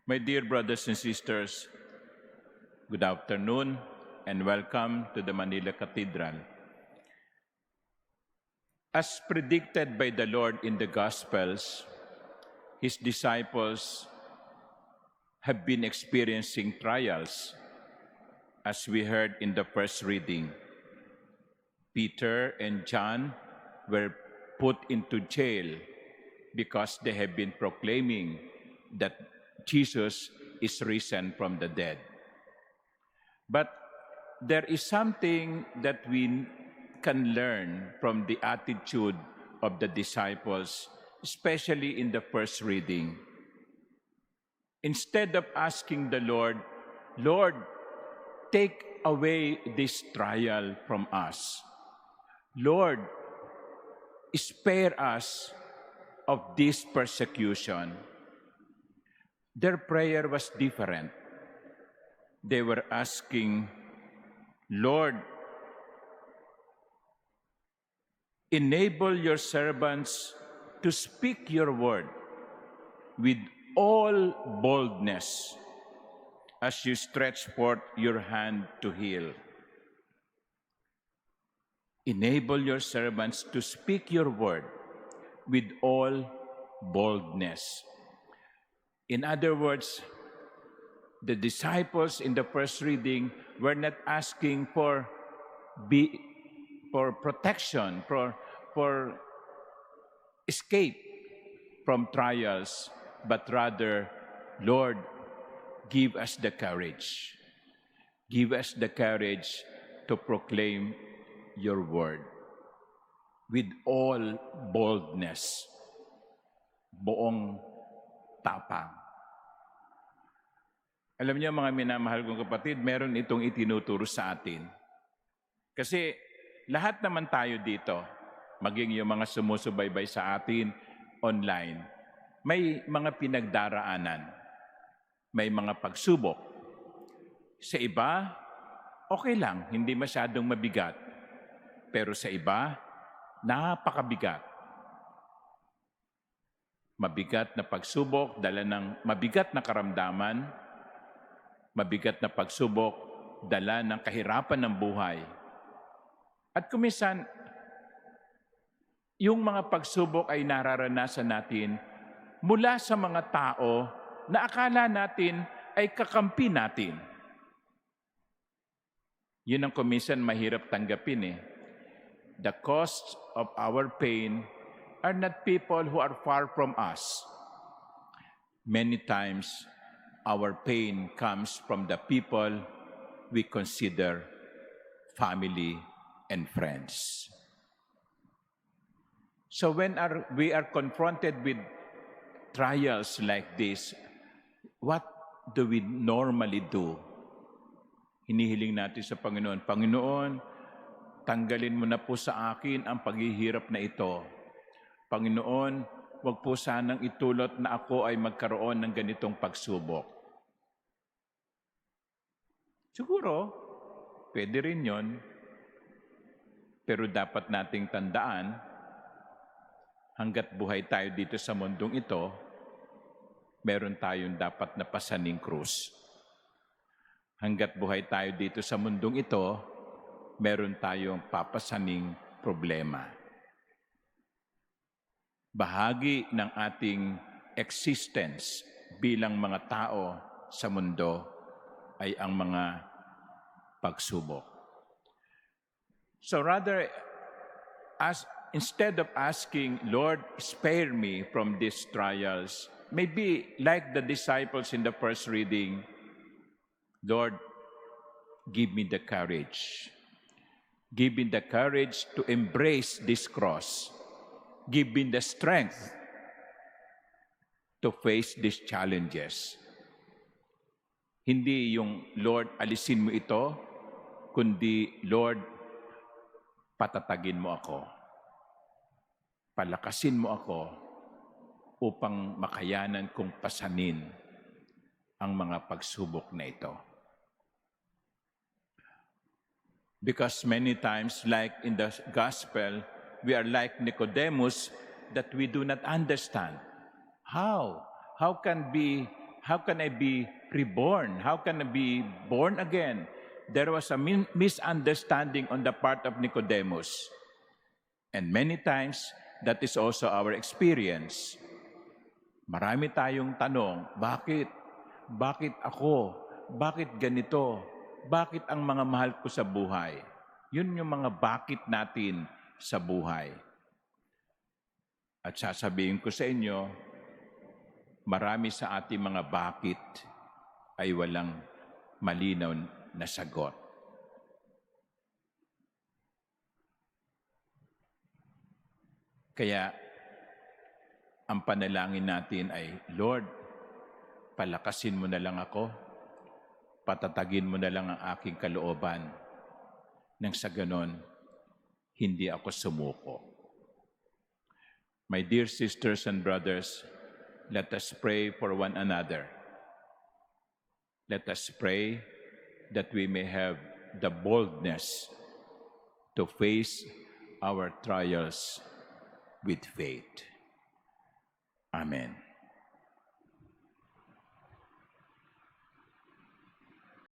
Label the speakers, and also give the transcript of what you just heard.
Speaker 1: My dear brothers and sisters, good afternoon and welcome to the Manila Cathedral. As predicted by the Lord in the Gospels, His disciples have been experiencing trials, as we heard in the first reading. Peter and John were put into jail because they have been proclaiming that Jesus is risen from the dead. But there is something that we can learn from the attitude of the disciples, especially in the first reading. Instead of asking the Lord, "Lord, take away this trial from us. Lord, spare us of this persecution," their prayer was different. They were asking, "Lord, enable your servants to speak your word with all boldness as you stretch forth your hand to heal. Enable your servants to speak your word with all boldness." In other words, the disciples in the first reading were not asking for protection, for escape from trials, but rather, "Lord, give us the courage. Give us the courage to proclaim your word with all boldness," buong tapang. Alam niyo mga minamahal kong kapatid, meron itong itinuturo sa atin. Kasi lahat naman tayo dito, maging yung mga sumusubaybay sa atin online, may mga pinagdaraanan, may mga pagsubok. Sa iba, okay lang, hindi masyadong mabigat. Pero sa iba, napakabigat. Mabigat na pagsubok, dala ng mabigat na karamdaman, mabigat na pagsubok, dala ng kahirapan ng buhay. At kuminsan, yung mga pagsubok ay nararanasan natin mula sa mga tao na akala natin ay kakampi natin. Yun ang kuminsan mahirap tanggapin eh. The costs of our pain are not people who are far from us. Many times, our pain comes from the people we consider family and friends. So when we are confronted with trials like this, what do we normally do? Hinihiling natin sa Panginoon, "Panginoon, tanggalin mo na po sa akin ang paghihirap na ito. Panginoon, wag po sanang itulot na ako ay magkaroon ng ganitong pagsubok." Siguro, pwede rin yon. Pero dapat nating tandaan, hanggat buhay tayo dito sa mundong ito, meron tayong dapat na pasaning krus. Hanggat buhay tayo dito sa mundong ito, meron tayong papasaning problema. Bahagi ng ating existence bilang mga tao sa mundo ay ang mga pagsubok. So rather, instead of asking, "Lord, spare me from these trials," maybe like the disciples in the first reading, "Lord, give me the courage. Give me the courage to embrace this cross. Give me the strength to face these challenges." Hindi yung, "Lord, alisin mo ito," kundi, "Lord, patatagin mo ako. Palakasin mo ako upang makayanan kong pasanin ang mga pagsubok na ito." Because many times, like in the gospel, we are like Nicodemus, that we do not understand. How can How can I be reborn? How can I be born again? There was a misunderstanding on the part of Nicodemus. And many times, that is also our experience. Marami tayong tanong, bakit? Bakit ako? Bakit ganito? Bakit ang mga mahal ko sa buhay? Yun yung mga bakit natin sa buhay. At sasabihin ko sa inyo, marami sa ating mga bakit ay walang malinaw na sagot. Kaya, ang panalangin natin ay, Lord, palakasin mo na lang ako, patatagin mo na lang ang aking kalooban, nang sa ganon, hindi ako sumuko. My dear sisters and brothers, let us pray for one another. Let us pray that we may have the boldness to face our trials with faith. Amen.